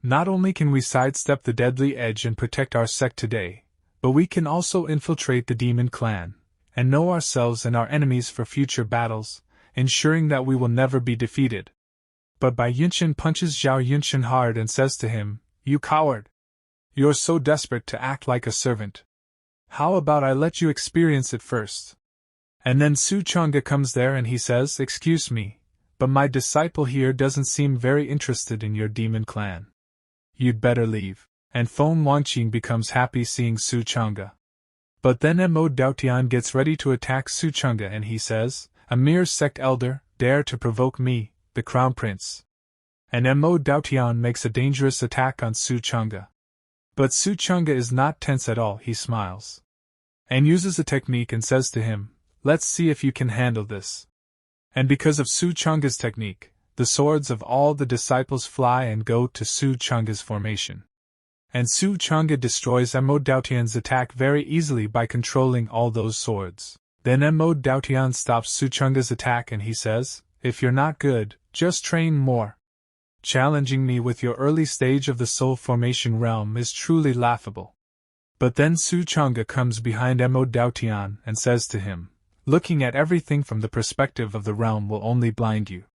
Not only can we sidestep the deadly edge and protect our sect today, but we can also infiltrate the demon clan, and know ourselves and our enemies for future battles, ensuring that we will never be defeated. But Bai Yunqin punches Zhao Yunqin hard and says to him, you coward! You're so desperate to act like a servant. How about I let you experience it first? And then Su Changge comes there and he says, excuse me, but my disciple here doesn't seem very interested in your demon clan. You'd better leave. And Feng Wanqing becomes happy seeing Su Changge. But then Mo Daotian gets ready to attack Su Changge and he says, a mere sect elder, dare to provoke me, the Crown Prince. And Mo Daotian makes a dangerous attack on Su Changge. But Su Changge is not tense at all, he smiles. And uses a technique and says to him, let's see if you can handle this. And because of Su Changge's technique, the swords of all the disciples fly and go to Su Changge's formation. And Su Changge destroys Mo Daotian's attack very easily by controlling all those swords. Then Mo Daotian stops Su Changge's attack and he says, if you're not good, just train more. Challenging me with your early stage of the soul formation realm is truly laughable. But then Su Changge comes behind Mo Daotian and says to him, looking at everything from the perspective of the realm will only blind you.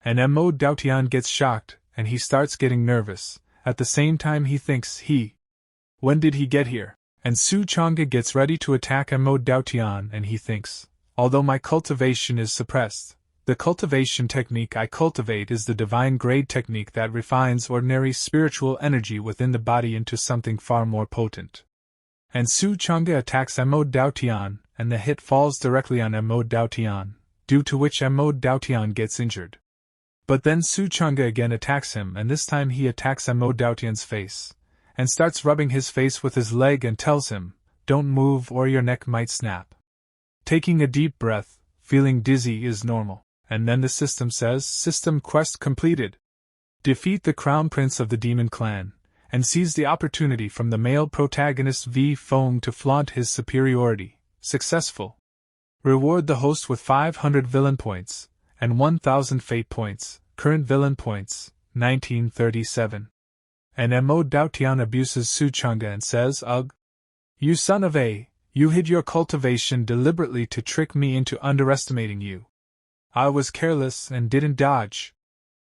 And Mo Daotian gets shocked, and he starts getting nervous. At the same time he thinks, when did he get here? And Su Changge gets ready to attack Mo Daotian and he thinks, although my cultivation is suppressed, the cultivation technique I cultivate is the divine grade technique that refines ordinary spiritual energy within the body into something far more potent. And Su Changge attacks Mo Daotian, and the hit falls directly on Mo Daotian, due to which Mo Daotian gets injured. But then Su Changge again attacks him, and this time he attacks Mo Daotian's face, and starts rubbing his face with his leg and tells him, don't move or your neck might snap. Taking a deep breath, feeling dizzy is normal. And then the system says, System Quest completed. Defeat the Crown Prince of the Demon Clan, and sees the opportunity from the male protagonist V. Feng to flaunt his superiority. Successful. Reward the host with 500 villain points, and 1000 fate points, current villain points, 1937. And Mo Daotian abuses Su Changge and says, "Ugh! You son of a, you hid your cultivation deliberately to trick me into underestimating you. I was careless and didn't dodge.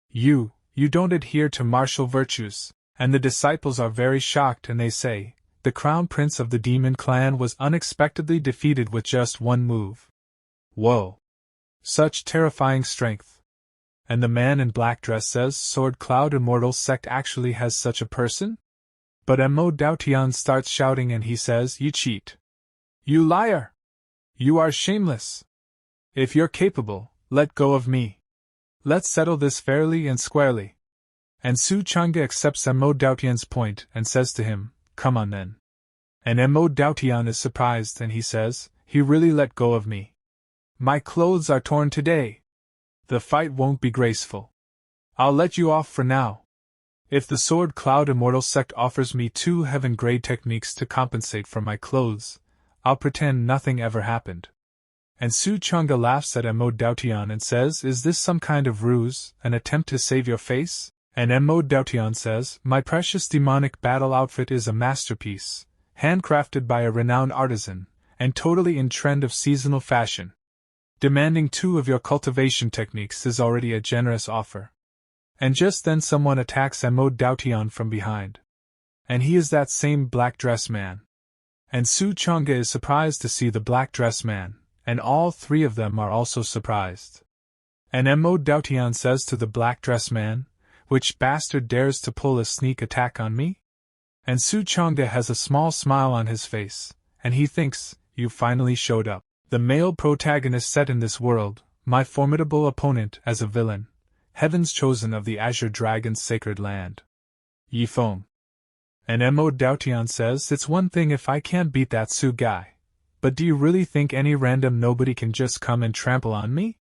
You don't adhere to martial virtues." And the disciples are very shocked and they say, "The crown prince of the demon clan was unexpectedly defeated with just one move. Whoa! Such terrifying strength." And the man in black dress says, "Sword Cloud Immortal Sect actually has such a person?" But Mo Daotian starts shouting and he says, "You cheat! You liar! You are shameless! If you're capable, let go of me. Let's settle this fairly and squarely." And Su Changge accepts Mo Daotian's point and says to him, "Come on then." And Mo Daotian is surprised and he says, "He really let go of me. My clothes are torn today. The fight won't be graceful. I'll let you off for now. If the Sword Cloud Immortal Sect offers me 2 heaven-grade techniques to compensate for my clothes, I'll pretend nothing ever happened." And Su Changge laughs at Mo Daotian and says, "Is this some kind of ruse, an attempt to save your face?" And Mo Daotian says, "My precious demonic battle outfit is a masterpiece, handcrafted by a renowned artisan, and totally in trend of seasonal fashion. Demanding 2 of your cultivation techniques is already a generous offer." And just then someone attacks Mo Daotian from behind. And he is that same black dress man. And Su Changge is surprised to see the black dress man, and all 3 of them are also surprised. And Mo Daotian says to the black dress man, "Which bastard dares to pull a sneak attack on me?" And Su Changge has a small smile on his face, and he thinks, "You finally showed up. The male protagonist set in this world, my formidable opponent as a villain, heaven's chosen of the Azure Dragon's sacred land. Yi Feng." And Mo Daotian says, "It's one thing if I can't beat that Su guy, but do you really think any random nobody can just come and trample on me?"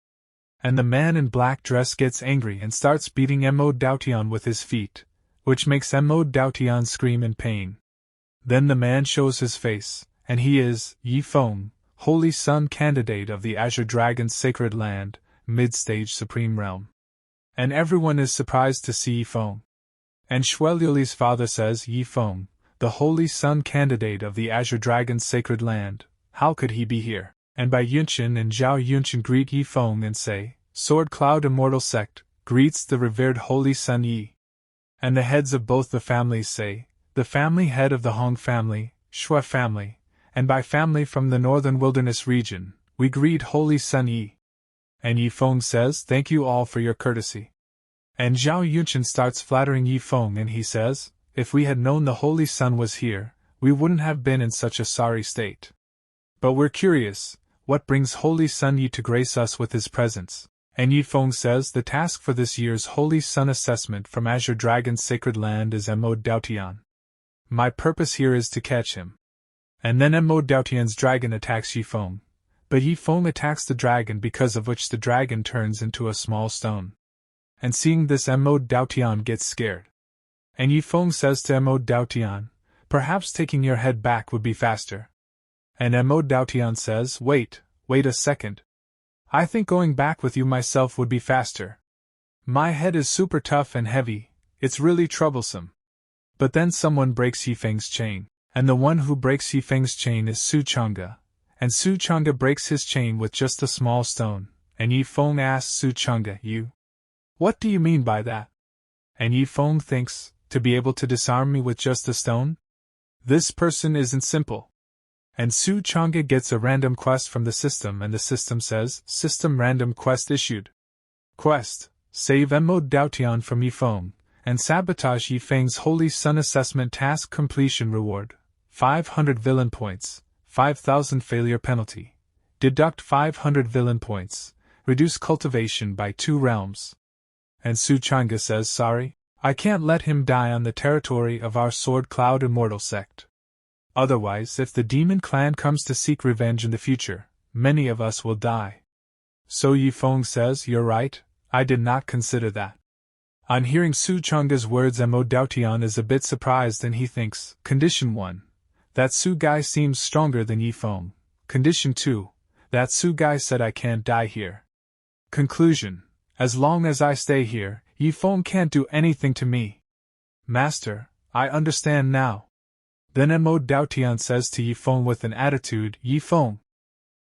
And the man in black dress gets angry and starts beating Mo Daotian with his feet, which makes Mo Daotian scream in pain. Then the man shows his face, and he is Yi Feng, Holy Sun candidate of the Azure Dragon's sacred land, mid-stage supreme realm. And everyone is surprised to see Yi Feng. And Xueliuli's father says, "Yi Feng, the Holy Sun candidate of the Azure Dragon's sacred land, how could he be here?" And Bai Yunqin and Zhao Yunqin greet Yi Feng and say, "Sword Cloud Immortal Sect greets the revered Holy Sun Yi." And the heads of both the families say, the family head of the Hong family, Shui family, and Bai family from the northern wilderness region, "We greet Holy Sun Yi." And Yi Feng says, "Thank you all for your courtesy." And Zhao Yunqin starts flattering Yi Feng and he says, "If we had known the Holy Sun was here, we wouldn't have been in such a sorry state. But we're curious, what brings Holy Sun Yi to grace us with his presence?" And Yi Feng says, "The task for this year's Holy Sun assessment from Azure Dragon's sacred land is Mo Daotian. My purpose here is to catch him." And then Mo Daotian's dragon attacks Yi Feng, but Yi Feng attacks the dragon, because of which the dragon turns into a small stone. And seeing this, Mo Daotian gets scared. And Yi Feng says to Mo Daotian, "Perhaps taking your head back would be faster." And Mo Daotian says, wait a second. I think going back with you myself would be faster. My head is super tough and heavy, it's really troublesome." But then someone breaks Yi Feng's chain, and the one who breaks Yi Feng's chain is Su Changge, and Su Changge breaks his chain with just a small stone, and Yi Feng asks Su Changge, What do you mean by that?" And Yi Feng thinks, "To be able to disarm me with just a stone? This person isn't simple." And Su Changge gets a random quest from the system, and the system says, "System random quest issued. Quest: save Mo Daotian from Yi Feng, and sabotage Yi Feng's Holy Sun assessment task completion reward, 500 villain points, 5,000 failure penalty. Deduct 500 villain points, reduce cultivation by 2 realms." And Su Changge says, "Sorry, I can't let him die on the territory of our Sword Cloud Immortal Sect. Otherwise, if the demon clan comes to seek revenge in the future, many of us will die." So Yi Feng says, "You're right, I did not consider that. On hearing Su Changge's words, Mo Daotian is a bit surprised and he thinks, Condition 1. That Su guy seems stronger than Yi Feng. Condition 2. That Su guy said I can't die here. Conclusion. As long as I stay here, Yi Feng can't do anything to me. Master, I understand now. Then Mo Daotian says to Yi Feng with an attitude, Yi Feng,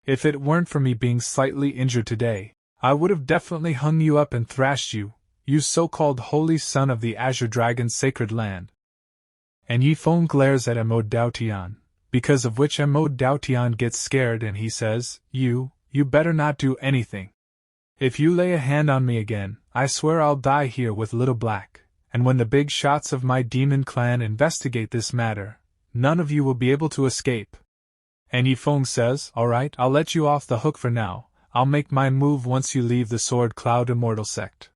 if it weren't for me being slightly injured today, I would have definitely hung you up and thrashed you, you so-called holy son of the Azure Dragon's sacred land. And Yi Feng glares at Mo Daotian, because of which Mo Daotian gets scared and he says, You better not do anything. If you lay a hand on me again, I swear I'll die here with Little Black, and when the big shots of my demon clan investigate this matter, none of you will be able to escape. And Yi Feng says, Alright, I'll let you off the hook for now, I'll make my move once you leave the Sword Cloud Immortal sect.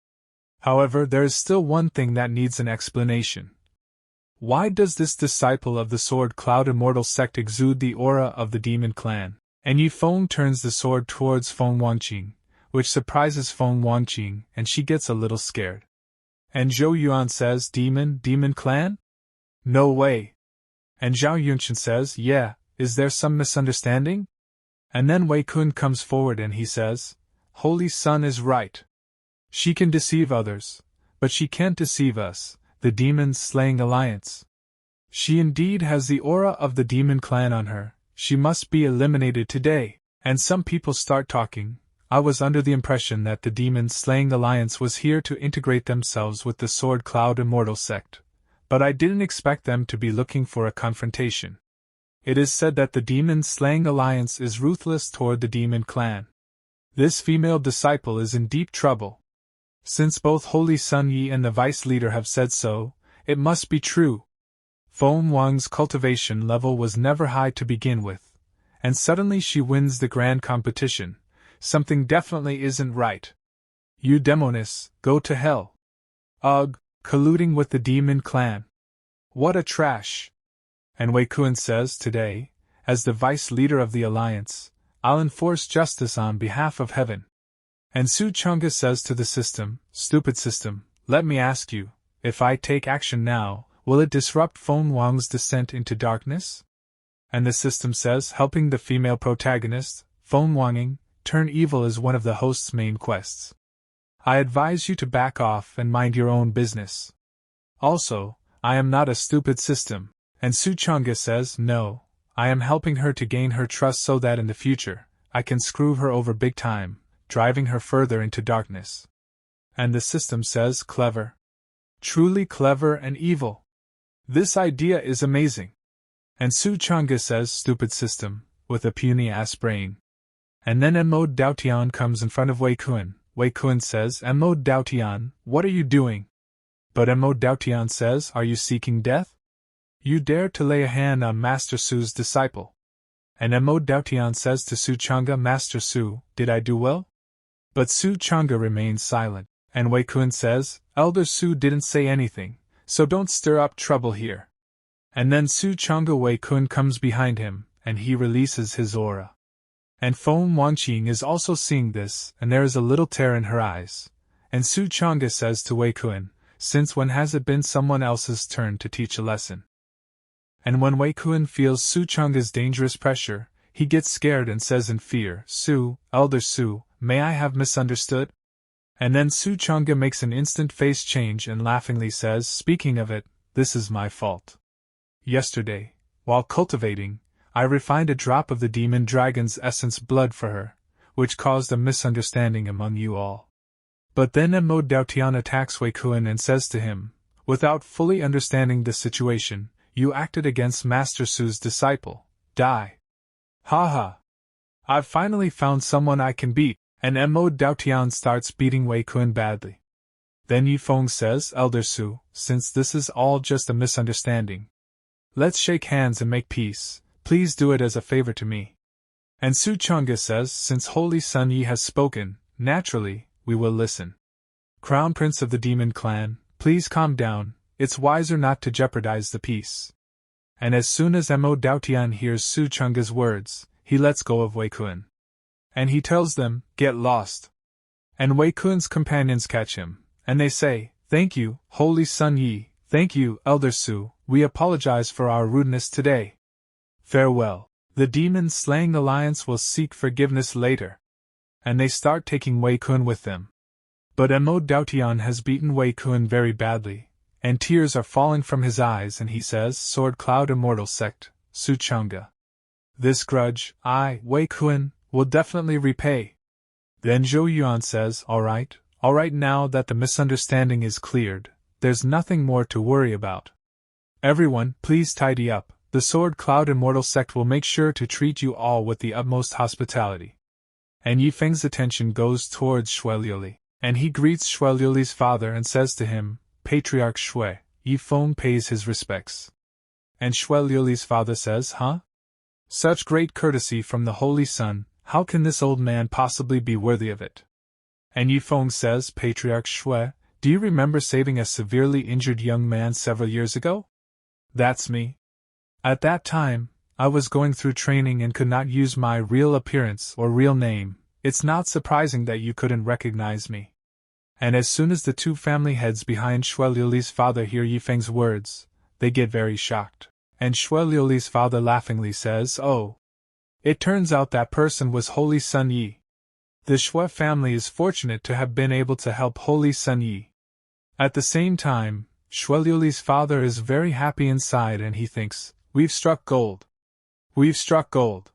However, there is still one thing that needs an explanation. Why does this disciple of the Sword Cloud Immortal sect exude the aura of the demon clan? And Yi Feng turns the sword towards Feng Wanqing, which surprises Feng Wanqing and she gets a little scared. And Zhou Yuan says, Demon clan? No way. And Zhao Yunchen says, Yeah, is there some misunderstanding? And then Wei Kun comes forward and he says, Holy Sun is right. She can deceive others, but she can't deceive us, the demon-slaying alliance. She indeed has the aura of the demon clan on her, she must be eliminated today. And some people start talking. I was under the impression that the demon-slaying alliance was here to integrate themselves with the Sword Cloud Immortal sect, but I didn't expect them to be looking for a confrontation. It is said that the demon-slaying alliance is ruthless toward the demon clan. This female disciple is in deep trouble. Since both Holy Sun Yi and the vice leader have said so, it must be true. Feng Wang's cultivation level was never high to begin with, and suddenly she wins the grand competition. Something definitely isn't right. You demonists, go to hell. Ugh, colluding with the demon clan. What a trash. And Wei Kun says, Today, as the vice leader of the alliance, I'll enforce justice on behalf of heaven. And Su Changge says to the system, Stupid system, let me ask you, if I take action now, will it disrupt Feng Wang's descent into darkness? And the system says, helping the female protagonist, Feng Wanqing, turn evil is one of the host's main quests. I advise you to back off and mind your own business. Also, I am not a stupid system. And Su Changge says, No, I am helping her to gain her trust so that in the future, I can screw her over big time, driving her further into darkness. And the system says, Clever. Truly clever and evil. This idea is amazing. And Su Changge says, Stupid system, with a puny-ass brain. And then Mo Daotian comes in front of Wei Kun. Wei Kun says, Mo Daotian, what are you doing? But Mo Daotian says, Are you seeking death? You dare to lay a hand on Master Su's disciple. And Mo Daotian says to Su Changge, Master Su, did I do well? But Su Changge remains silent, and Wei Kun says, Elder Su didn't say anything, so don't stir up trouble here. And then Su Changge Wei Kun comes behind him, and he releases his aura. And Feng Wanqing is also seeing this, and there is a little tear in her eyes. And Su Changge says to Wei Kun, Since when has it been someone else's turn to teach a lesson? And when Wei Kun feels Su Changge's dangerous pressure, he gets scared and says in fear, Su, Elder Su, may I have misunderstood? And then Su Changge makes an instant face change and laughingly says, Speaking of it, this is my fault. Yesterday, while cultivating, I refined a drop of the demon dragon's essence blood for her, which caused a misunderstanding among you all. But then Mo Daotian attacks Wei Kun and says to him, Without fully understanding the situation, you acted against Master Su's disciple. Die. Ha ha. I've finally found someone I can beat, and Mo Daotian starts beating Wei Kun badly. Then Yi Feng says, Elder Su, since this is all just a misunderstanding, let's shake hands and make peace, please do it as a favor to me. And Su Changge says, Since Holy Sun Yi has spoken, naturally, we will listen. Crown Prince of the Demon Clan, please calm down, it's wiser not to jeopardize the peace. And as soon as Mo Daotian hears Su Changge's words, he lets go of Wei Kun. And he tells them, Get lost. And Wei Kun's companions catch him, and they say, Thank you, Holy Sun Yi, thank you, Elder Su, we apologize for our rudeness today. Farewell. The demon-slaying alliance will seek forgiveness later. And they start taking Wei Kun with them. But Mo Daotian has beaten Wei Kun very badly, and tears are falling from his eyes, and he says, Sword Cloud Immortal Sect, Su Changge. This grudge, I, Wei Kun, will definitely repay. Then Zhou Yuan says, Alright, now that the misunderstanding is cleared, there's nothing more to worry about. Everyone, please tidy up. The Sword Cloud Immortal Sect will make sure to treat you all with the utmost hospitality. And Yi Feng's attention goes towards Shui Liuli, and he greets Shui Liuli's father and says to him, Patriarch Shui. Yi Feng pays his respects. And Shui Liuli's father says, Huh? Such great courtesy from the Holy Sun, how can this old man possibly be worthy of it? And Yi Feng says, Patriarch Shui, do you remember saving a severely injured young man several years ago? That's me. At that time, I was going through training and could not use my real appearance or real name. It's not surprising that you couldn't recognize me. And as soon as the two family heads behind Shui Liuli's father hear Yi Feng's words, they get very shocked. And Shui Liuli's father laughingly says, Oh. It turns out that person was Holy Sun Yi. The Shui family is fortunate to have been able to help Holy Sun Yi. At the same time, Shui Liuli's father is very happy inside and he thinks, We've struck gold. We've struck gold.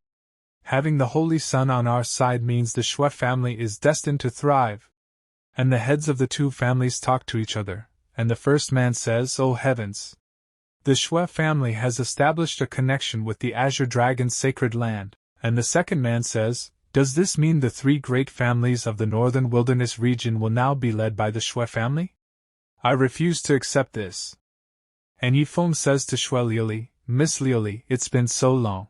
Having the Holy Sun on our side means the Shui family is destined to thrive. And the heads of the two families talk to each other, and the first man says, Oh heavens! The Shui family has established a connection with the Azure Dragon's sacred land, and the second man says, Does this mean the three great families of the northern wilderness region will now be led by the Shui family? I refuse to accept this. And Yi Feng says to Shui Liuli, Miss Liuli, it's been so long.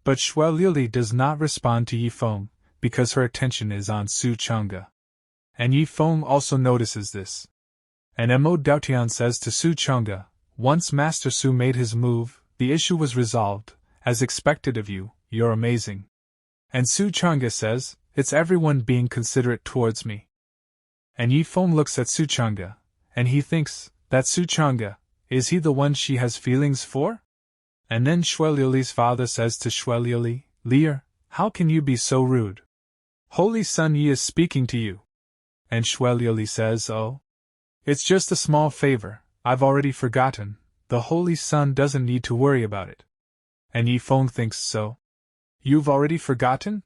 But Shui Liuli does not respond to Yi Feng, because her attention is on Su Changge. And Yi Feng also notices this. And Mo Daotian says to Su Changge, Once Master Su made his move, the issue was resolved. As expected of you, you're amazing. And Su Changge says, It's everyone being considerate towards me. And Yi Feng looks at Su Changge, and he thinks, that Su Changge, is he the one she has feelings for? And then Shui Liuli's father says to Shui Liuli, Lear, how can you be so rude? Holy Sun Yi is speaking to you. And Shui Liuli says, Oh. It's just a small favor, I've already forgotten, the Holy Sun doesn't need to worry about it. And Yi Feng thinks so. You've already forgotten?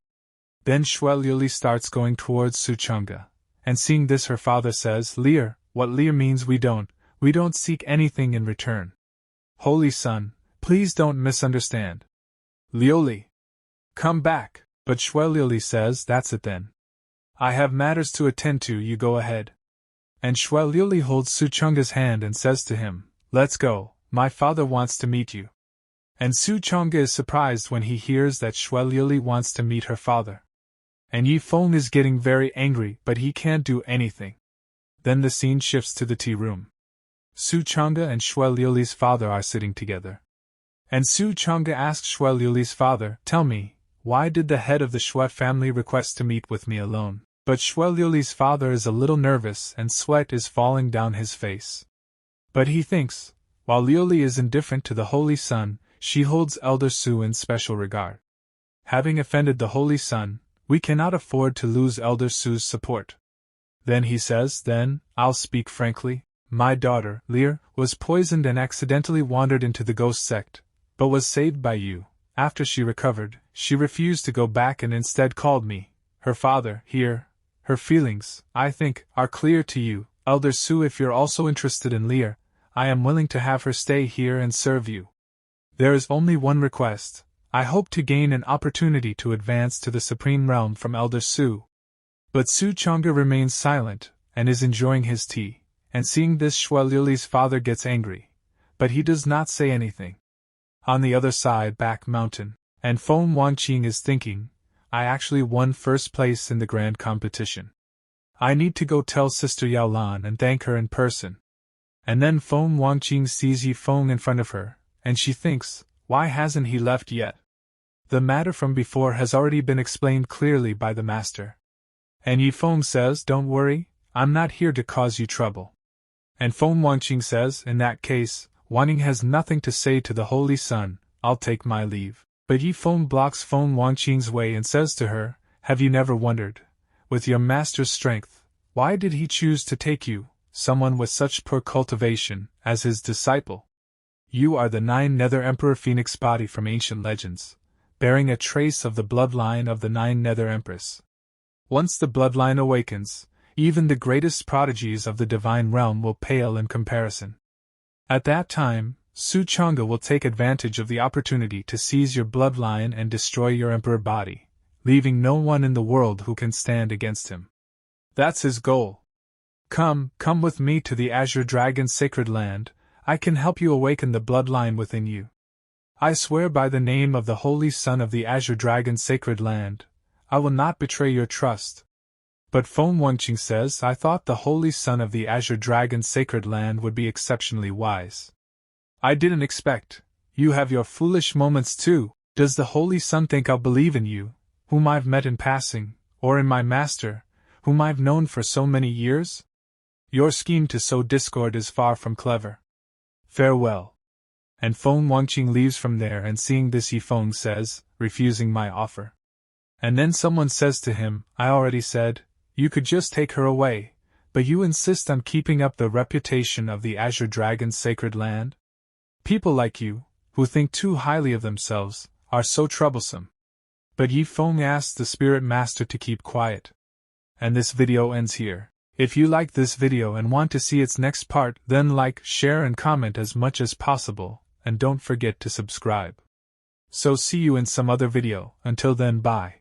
Then Shui Liuli starts going towards Su Changge, and seeing this her father says, Lear, what Lear means we don't seek anything in return. Holy Sun, please don't misunderstand. Liuli, come back. But Shui Liuli says, That's it then. I have matters to attend to, you go ahead. And Shui Liuli holds Su Changge's hand and says to him, Let's go, my father wants to meet you. And Su Changge is surprised when he hears that Shui Liuli wants to meet her father. And Yi Feng is getting very angry, but he can't do anything. Then the scene shifts to the tea room. Su Changge and Shui Liuli's father are sitting together. And Su Changge asks Shui Liuli's father, Tell me, why did the head of the Shui family request to meet with me alone? But Shui Liuli's father is a little nervous and sweat is falling down his face. But he thinks, while Liuli is indifferent to the Holy Sun, she holds Elder Su in special regard. Having offended the Holy Sun, we cannot afford to lose Elder Su's support. Then he says, Then, I'll speak frankly. My daughter, Lear, was poisoned and accidentally wandered into the ghost sect, but was saved by you. After she recovered, she refused to go back and instead called me, her father, here. Her feelings, I think, are clear to you, Elder Su. If you're also interested in Lear, I am willing to have her stay here and serve you. There is only one request. I hope to gain an opportunity to advance to the Supreme Realm from Elder Su. But Su Changge remains silent, and is enjoying his tea, and seeing this Shui Liuli's father gets angry, but he does not say anything. On the other side, back mountain, and Feng Wanqing is thinking, I actually won first place in the grand competition. I need to go tell Sister Yaolan and thank her in person. And then Feng Wanqing sees Yi Feng in front of her, and she thinks, why hasn't he left yet? The matter from before has already been explained clearly by the master. And Yi Feng says, Don't worry, I'm not here to cause you trouble. And Feng Wanqing says, in that case, Wanqing has nothing to say to the Holy Sun, I'll take my leave. But Yi Feng blocks Feng Wanqing's way and says to her, have you never wondered, with your master's strength, why did he choose to take you, someone with such poor cultivation, as his disciple? You are the 9 Nether Emperor Phoenix body from ancient legends, bearing a trace of the bloodline of the 9 Nether Empress. Once the bloodline awakens, even the greatest prodigies of the divine realm will pale in comparison. At that time, Changge will take advantage of the opportunity to seize your bloodline and destroy your emperor body, leaving no one in the world who can stand against him. That's his goal. Come with me to the Azure Dragon's sacred land. I can help you awaken the bloodline within you. I swear by the name of the Holy Son of the Azure Dragon's sacred land, I will not betray your trust. But Feng Wanqing says, I thought the Holy Son of the Azure Dragon's sacred land would be exceptionally wise. I didn't expect. You have your foolish moments too. Does the Holy Sun think I'll believe in you, whom I've met in passing, or in my master, whom I've known for so many years? Your scheme to sow discord is far from clever. Farewell. And Feng Wanqing leaves from there, and seeing this Yi Feng says, refusing my offer. And then someone says to him, I already said, you could just take her away, but you insist on keeping up the reputation of the Azure Dragon's sacred land? People like you, who think too highly of themselves, are so troublesome. But Yi Feng asks the Spirit Master to keep quiet. And this video ends here. If you like this video and want to see its next part, then like, share and comment as much as possible, and don't forget to subscribe. So see you in some other video. Until then, bye.